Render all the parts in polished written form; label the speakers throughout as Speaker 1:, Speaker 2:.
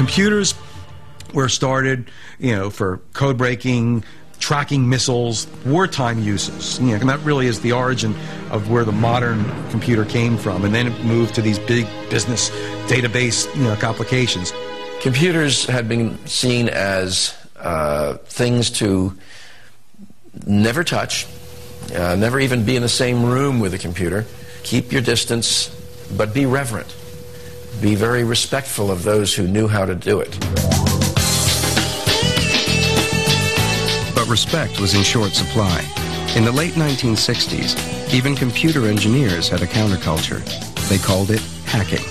Speaker 1: Computers were started, for code breaking, tracking missiles, wartime uses. And that really is the origin of where the modern computer came from. And then it moved to these big business database, applications.
Speaker 2: Computers had been seen as things to never touch, never even be in the same room with a computer. Keep your distance, but be reverent. Be very respectful of those who knew how to do it.
Speaker 3: But respect was in short supply. In the late 1960s, even computer engineers had a counterculture. They called it hacking.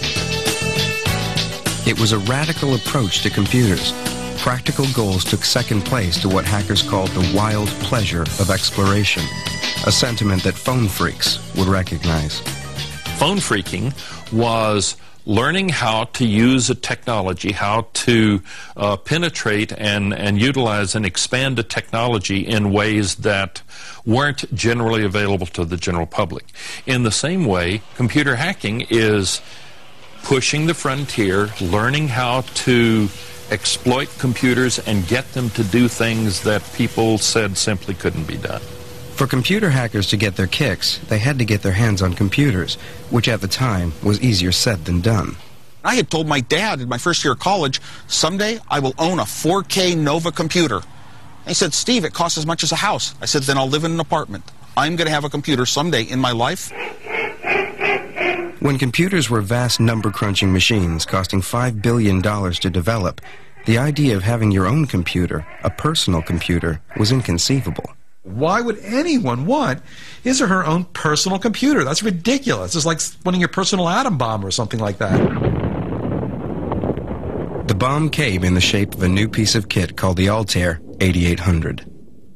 Speaker 3: It was a radical approach to computers. Practical goals took second place to what hackers called the wild pleasure of exploration, a sentiment that phone freaks would recognize.
Speaker 4: Phone freaking was learning how to use a technology, how to penetrate and utilize and expand a technology in ways that weren't generally available to the general public. In the same way, computer hacking is pushing the frontier, learning how to exploit computers and get them to do things that people said simply couldn't be done.
Speaker 3: For computer hackers to get their kicks, they had to get their hands on computers, which at the time was easier said than done.
Speaker 5: I had told my dad in my first year of college, someday I will own a 4K Nova computer. And he said, Steve, it costs as much as a house. I said, then I'll live in an apartment. I'm going to have a computer someday in my life.
Speaker 3: When computers were vast number-crunching machines costing $5 billion to develop, the idea of having your own computer, a personal computer, was inconceivable.
Speaker 1: Why would anyone want his or her own personal computer? That's ridiculous. It's like wanting your personal atom bomb or something like that.
Speaker 3: The bomb came in the shape of a new piece of kit called the Altair 8800.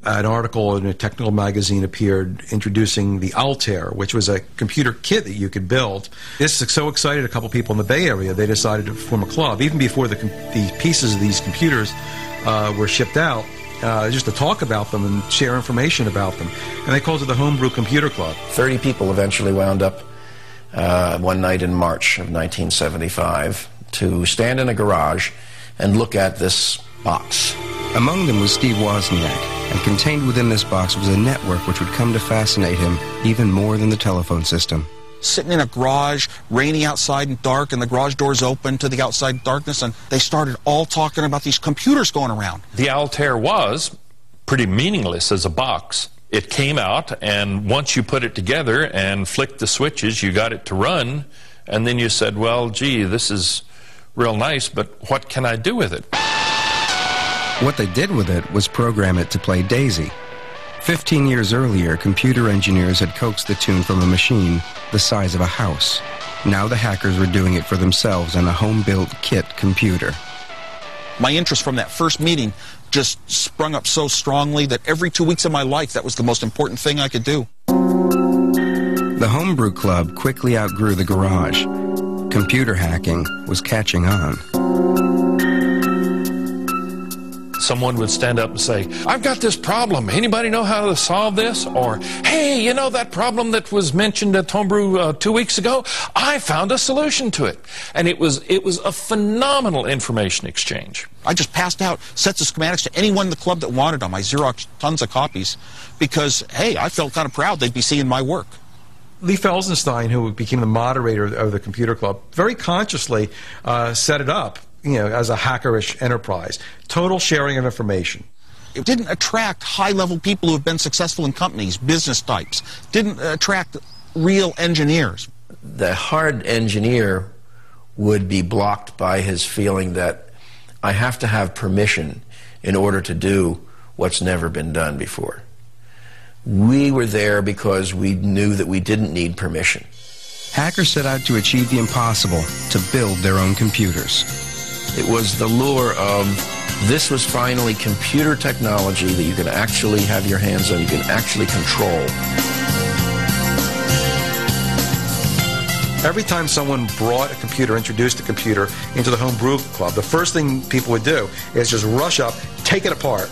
Speaker 1: An article in a technical magazine appeared introducing the Altair, which was a computer kit that you could build. This so excited a couple people in the Bay Area, they decided to form a club, even before the pieces of these computers were shipped out. Just to talk about them and share information about them. And they called it the Homebrew Computer Club.
Speaker 2: 30 people eventually wound up one night in March of 1975 to stand in a garage and look at this box.
Speaker 3: Among them was Steve Wozniak, and contained within this box was a network which would come to fascinate him even more than the telephone system.
Speaker 5: Sitting in a garage, rainy outside and dark, and the garage doors open to the outside darkness, and they started all talking about these computers going around.
Speaker 4: The Altair was pretty meaningless as a box. It came out, and once you put it together and flicked the switches, you got it to run, and then you said, well, gee, this is real nice, but what can I do with it?
Speaker 3: What they did with it was program it to play Daisy. 15 years earlier, computer engineers had coaxed the tune from a machine the size of a house. Now the hackers were doing it for themselves on a home-built kit computer.
Speaker 5: My interest from that first meeting just sprung up so strongly that every 2 weeks of my life, that was the most important thing I could do.
Speaker 3: The Homebrew Club quickly outgrew the garage. Computer hacking was catching on.
Speaker 4: Someone would stand up and say, I've got this problem. Anybody know how to solve this? Or, hey, you know that problem that was mentioned at Homebrew 2 weeks ago? I found a solution to it. And it was a phenomenal information exchange.
Speaker 5: I just passed out sets of schematics to anyone in the club that wanted them. I Xeroxed tons of copies because, hey, I felt kind of proud they'd be seeing my work.
Speaker 1: Lee Felsenstein, who became the moderator of the computer club, very consciously set it up, as a hackerish enterprise. Total sharing of information.
Speaker 5: It didn't attract high-level people who have been successful in companies, business types. Didn't attract real engineers.
Speaker 2: The hard engineer would be blocked by his feeling that I have to have permission in order to do what's never been done before. We were there because we knew that we didn't need permission.
Speaker 3: Hackers set out to achieve the impossible, to build their own computers.
Speaker 2: It was the lure of this was finally computer technology that you can actually have your hands on, you can actually control.
Speaker 1: Every time someone brought a computer, introduced a computer into the Homebrew Club, the first thing people would do is just rush up, take it apart,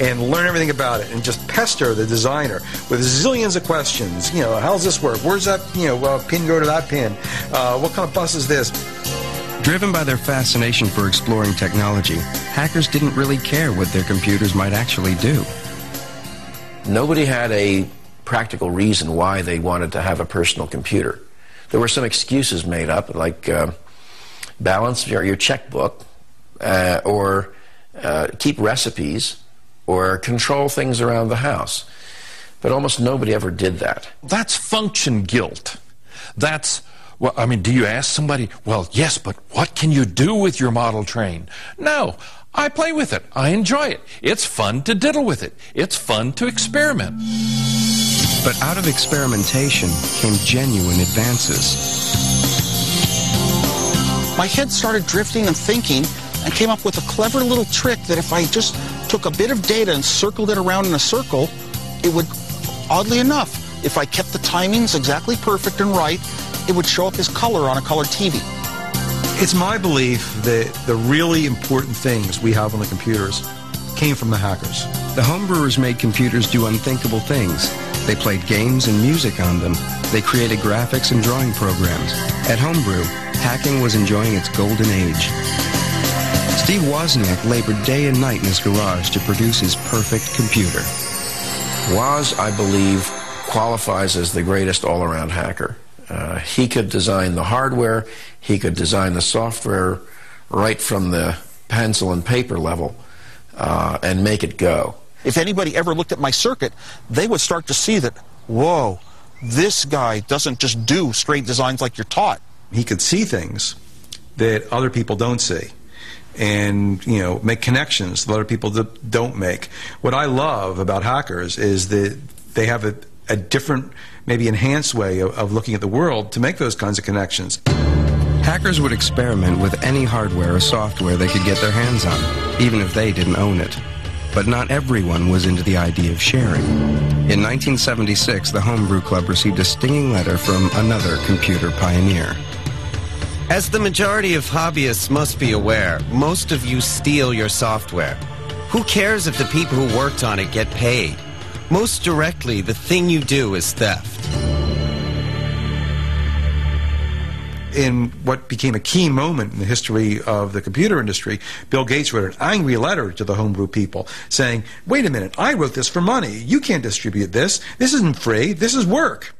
Speaker 1: and learn everything about it, and just pester the designer with zillions of questions. How does this work? Where's that, pin go to that pin? What kind of bus is this?
Speaker 3: Driven by their fascination for exploring technology, hackers didn't really care what their computers might actually do.
Speaker 2: Nobody had a practical reason why they wanted to have a personal computer. There were some excuses made up, like balance your checkbook, or keep recipes, or control things around the house. But almost nobody ever did that.
Speaker 4: That's function guilt. That's, well, I mean, do you ask somebody, well, yes, but what can you do with your model train? No, I play with it. I enjoy it. It's fun to diddle with it. It's fun to experiment.
Speaker 3: But out of experimentation came genuine advances.
Speaker 5: My head started drifting and thinking, and came up with a clever little trick that if I just took a bit of data and circled it around in a circle, it would, oddly enough, if I kept the timings exactly perfect and right, it would show up as color on a colored TV.
Speaker 1: It's my belief that the really important things we have on the computers came from the hackers.
Speaker 3: The homebrewers made computers do unthinkable things. They played games and music on them. They created graphics and drawing programs. At Homebrew, hacking was enjoying its golden age. Steve Wozniak labored day and night in his garage to produce his perfect computer.
Speaker 2: Woz, I believe, qualifies as the greatest all-around hacker. He could design the hardware, he could design the software right from the pencil and paper level and make it go.
Speaker 5: If anybody ever looked at my circuit, they would start to see that, whoa, this guy doesn't just do straight designs like you're taught.
Speaker 1: He could see things that other people don't see, and make connections that other people don't make. What I love about hackers is that they have a different, maybe enhanced way of looking at the world to make those kinds of connections.
Speaker 3: Hackers would experiment with any hardware or software they could get their hands on, even if they didn't own it. But not everyone was into the idea of sharing. In 1976, the Homebrew Club received a stinging letter from another computer pioneer.
Speaker 6: As the majority of hobbyists must be aware, most of you steal your software. Who cares if the people who worked on it get paid? Most directly, the thing you do is theft.
Speaker 1: In what became a key moment in the history of the computer industry, Bill Gates wrote an angry letter to the homebrew people saying, wait a minute, I wrote this for money. You can't distribute this. This isn't free. This is work.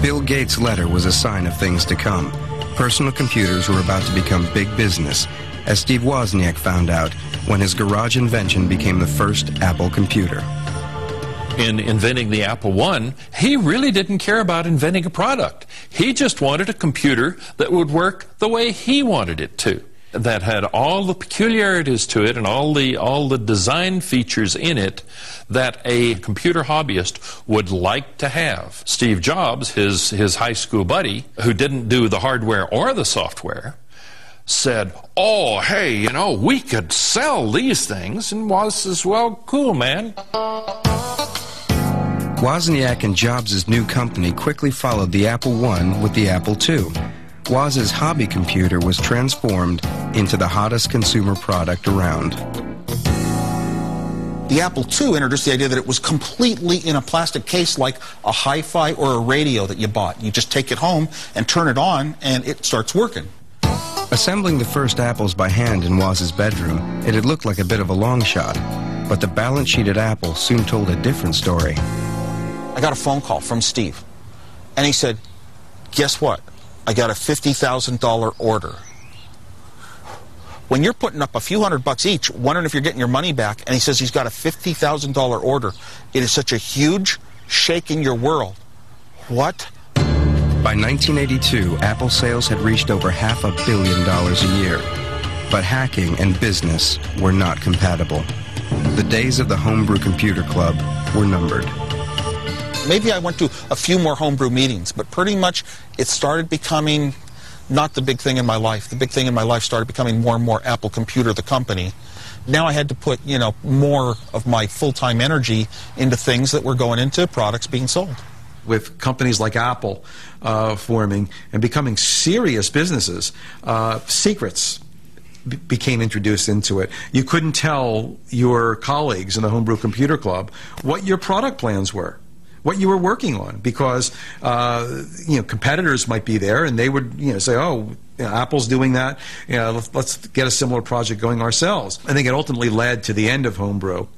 Speaker 3: Bill Gates' letter was a sign of things to come. Personal computers were about to become big business, as Steve Wozniak found out when his garage invention became the first Apple computer.
Speaker 4: In inventing the Apple I, he really didn't care about inventing a product. He just wanted a computer that would work the way he wanted it to, that had all the peculiarities to it and all the design features in it that a computer hobbyist would like to have. Steve Jobs, his high school buddy, who didn't do the hardware or the software, said, oh, hey, we could sell these things. And Woz says, well, cool, man.
Speaker 3: Wozniak and Jobs' new company quickly followed the Apple I with the Apple II. Woz's hobby computer was transformed into the hottest consumer product around.
Speaker 5: The Apple II introduced the idea that it was completely in a plastic case like a hi-fi or a radio that you bought. You just take it home and turn it on and it starts working.
Speaker 3: Assembling the first apples by hand in Woz's bedroom, it had looked like a bit of a long shot, but the balance sheet at Apple soon told a different story.
Speaker 5: I got a phone call from Steve, and he said, guess what? I got a $50,000 order. When you're putting up a few $100 each, wondering if you're getting your money back, and he says he's got a $50,000 order, it is such a huge shake in your world. What?
Speaker 3: By 1982, Apple sales had reached over $500 million a year. But hacking and business were not compatible. The days of the Homebrew Computer Club were numbered.
Speaker 5: Maybe I went to a few more homebrew meetings, but pretty much it started becoming not the big thing in my life. The big thing in my life started becoming more and more Apple Computer, the company. Now I had to put, more of my full-time energy into things that were going into products being sold.
Speaker 1: With companies like Apple forming and becoming serious businesses, secrets became introduced into it. You couldn't tell your colleagues in the Homebrew Computer Club what your product plans were. what you were working on, because competitors might be there and they would say, oh, Apple's doing that, let's get a similar project going ourselves. I think it ultimately led to the end of Homebrew.